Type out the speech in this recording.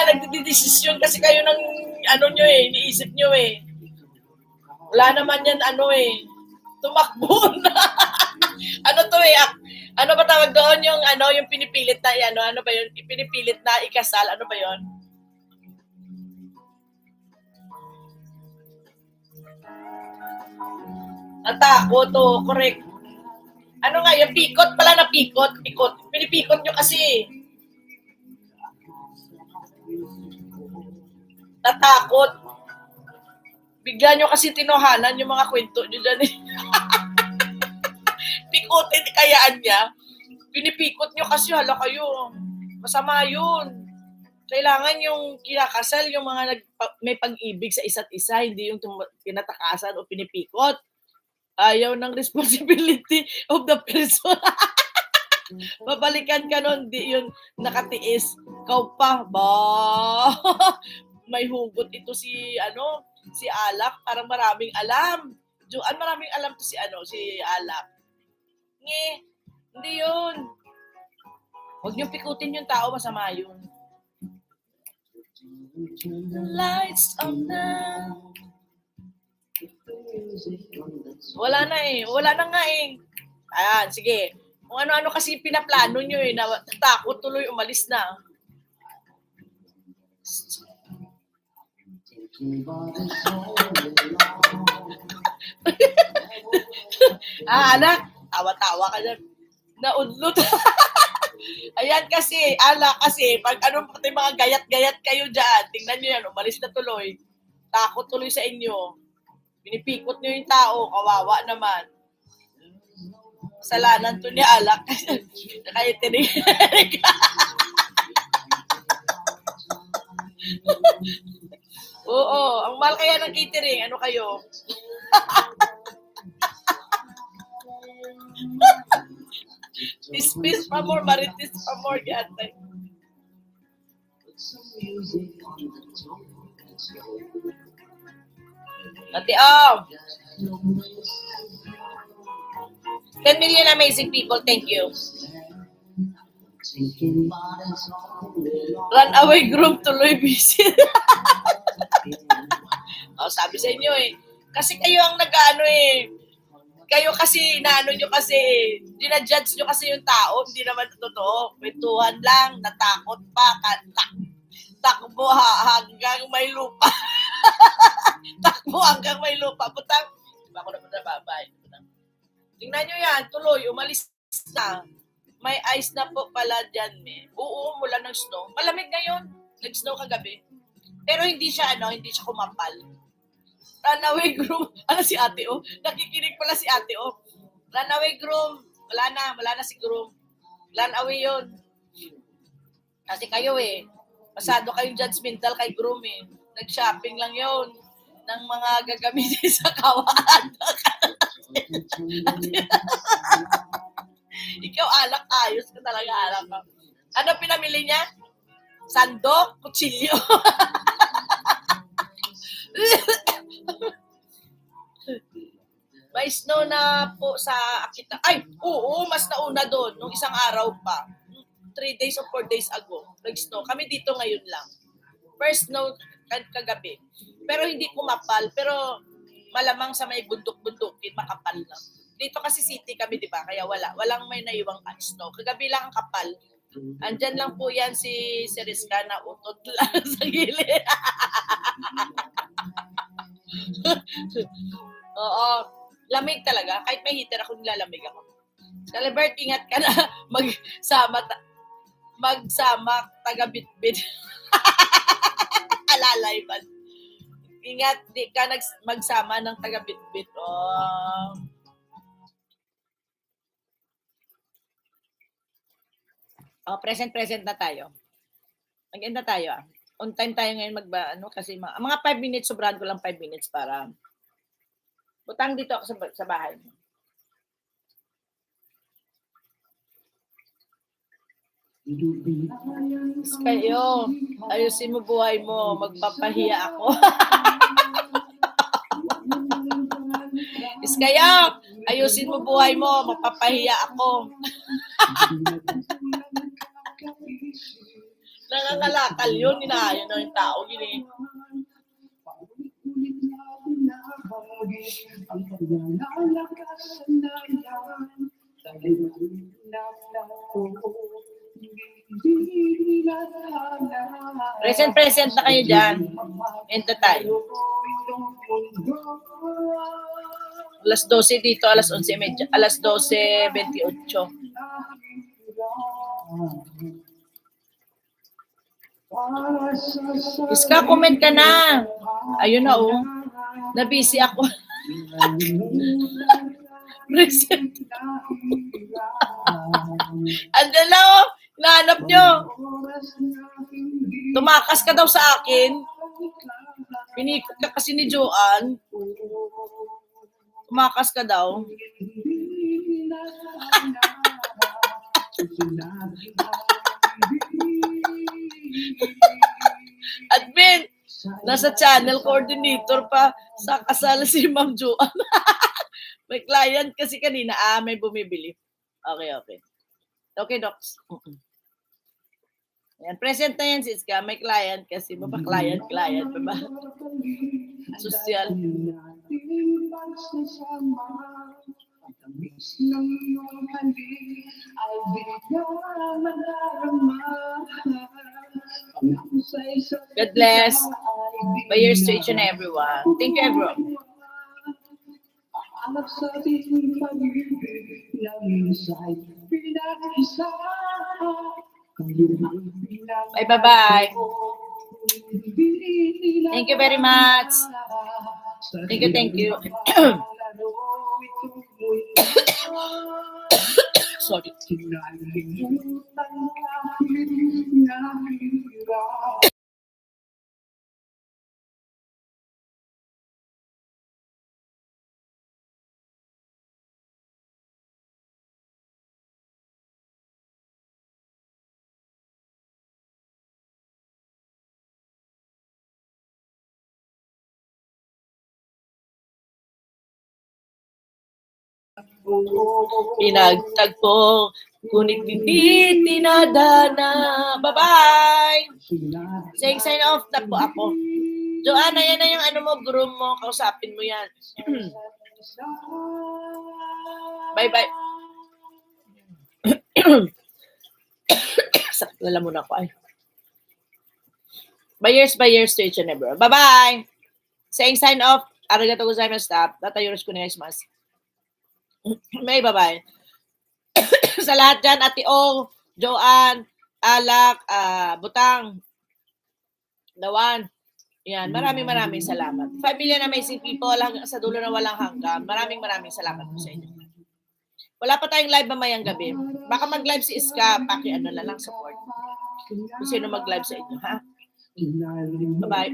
Nagdidesisyon kasi kayo ng nyo iniisip nyo Wala naman yan tumakbo na. Ano ba tawag doon yung yung pinipilit na ano ba yun? Pinipilit na ikasal, ano ba yun? Natakot correct. Ano nga yung pikot pala na pikot. Pinipikot nyo kasi. Natakot. Bigla nyo kasi tinuhanan yung mga kwento nyo dyan Pikutin kayaan niya. Pinipikot nyo kasi hala kayo. Masama yun. Kailangan yung kinakasal, yung mga may pag-ibig sa isa't isa, hindi yung pinatakasan o pinipikot. Ayaw ng responsibility of the person. Babalikan ka nun, di yun nakatiis. Kau pa, ba? May hugot ito si Alak, parang maraming alam. Maraming alam to si Alak. Hindi yun. Huwag niyo pikutin yung tao, masama yun. The lights on now. Wala na nga Ayan, sige. Kung ano-ano kasi pinaplano nyo natakot tuloy umalis na. Anak, tawa-tawa ka dyan. Naudlot. Ayan kasi, pag pati mga gayat-gayat kayo dyan, tingnan nyo yan, umalis na tuloy. Takot tuloy sa inyo. Pinipikot nyo yung tao, kawawa naman. Kasalanan to ni Alak. Nakaitinig. Oo, ang mahal kaya ng catering. Ano kayo? Tispis pa more, maritis pa more. Gantay. Ate, 10 million amazing people, thank you. Runaway group tuloy busy. Sabi sa inyo kasi kayo ang kayo kasi nyo kasi dinajudge nyo kasi yung tao, hindi naman totoo. Kwentuhan lang, natakot pa, takbo hanggang may lupa. Takbo hanggang may lupa. Putang, diba ako na babay. Tingnan nyo yan, tuloy, umalis na. May ice na po pala dyan, Oo, mula ng snow. Malamig ngayon, nag-snow kagabi. Pero hindi siya kumapal. Runaway groom, si ate nakikinig pala si ate Runaway groom, wala na si groom. Runaway yun. Kasi kayo masyado kayong judgmental kay groom Nag-shopping lang yun ng mga gagamitin sa kawaan. Ikaw, Alak, ayos ka talaga, Alak. Ano pinamili niya? Sandok, kutsilyo. May snow na po sa Akita. Ay, oo, mas nauna doon, nung isang araw pa. 3 days or 4 days ago, nag-snow. Kami dito ngayon lang. First snow kagabi. Pero hindi kumapal, pero malamang sa may bundok-bundukin, makapal lang. Dito kasi city kami, di ba? Kaya walang may naiwang snow. Kagabi lang ang kapal. Andyan lang po yan si Rizka na utot lang sa gilid. Oo. Lamig talaga. Kahit may heater ako, nilalamig ako. Calibert, ingat ka na. Magsama, taga-bit-bit. Alalay ba? Ingat, di ka magsama ng taga-bit-bit. Present na tayo. Mag-end na tayo. On time tayo ngayon kasi mga 5 minutes, sobrahan ko lang 5 minutes para butang dito ako sa bahay. Kayo, ayusin mo buhay mo, magpapahiya ako. Kayo, ayusin mo buhay mo, magpapahiya ako. Nangangalakal yun, inaayon na yung tao, yun eh. Present na kayo dyan. Ento tayo. Alas 12 dito, alas 11:30, alas 12:28. Iska, comment ka na. Ayun na, oh. Na-busy ako. Present. Andyan na, oh. Nahanap nyo. Tumakas ka daw sa akin. Pinikot ka kasi ni Joanne. Tumakas ka daw. Admin, nasa channel coordinator pa sa kasal si Ma'am Joanne. May client kasi kanina. May bumibili. Okay. Okay, Docs. Yan, present na yan, Siska. May client kasi. Client, ba? Social. God bless. By your stage and everyone. Thank you, everyone. Bye. Thank you very much. Thank you. Sorry. Pinagtagpo, ngunit hindi tinadana. Bye-bye! Saying sign off na po ako. Joanna, yan na yung ano mo, groom mo. Kausapin mo yan. Bye-bye. Sakit lala muna ako ay. By years to each and every. Bye-bye! Saying sign off. Arigatou gozaimashita. Tata yoroshiku onegaishimasu. May bye-bye. Sa lahat dyan, Ate O, Joanne, Alak, Butang, Dawan. Yan, maraming salamat. 5 million amazing people sa dulo na walang hanggan. Maraming salamat po sa inyo. Wala pa tayong live mamayang gabi. Baka mag-live si Iska, paki-ano na lang support. Kung sino mag-live sa inyo, ha? Bye-bye.